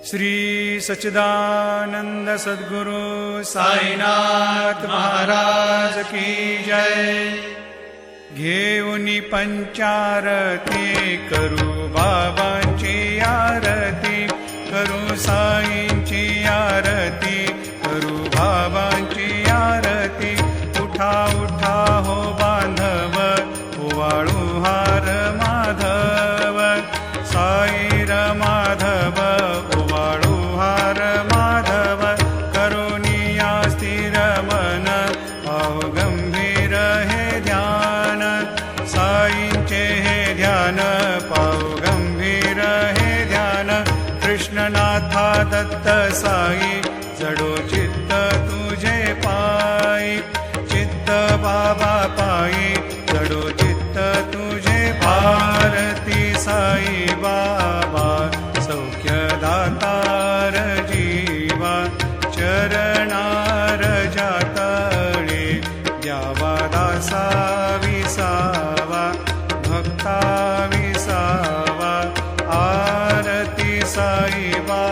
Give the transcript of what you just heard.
श्री सच्चिदानंद सद्गुरु साईनाथ महाराज की जय। घेऊनी पंचारती करू बाबांची आरती, करू साईंची आरती, करू बाबांची आरती। उठा उठा हो बांधव, ओवाळू हार माधव, साईर माधव ओवाळू हार माधव। करुणिया स्थिर मन, पाहु गंभीर हे ध्यान, साईंचे हे ध्यान, पाहु गंभीर हे ध्यान। कृष्णनाथा दत्त साई, जडो चित्त तुझे पायी, चित्त बाबा पायी, जडो चित्त तुझे। भारती साई बाबा, सौख्यदातार जीवा, चरणार जातळे द्यावा दासा विसावा, भक्ता विसावा। आरती साई बाबा,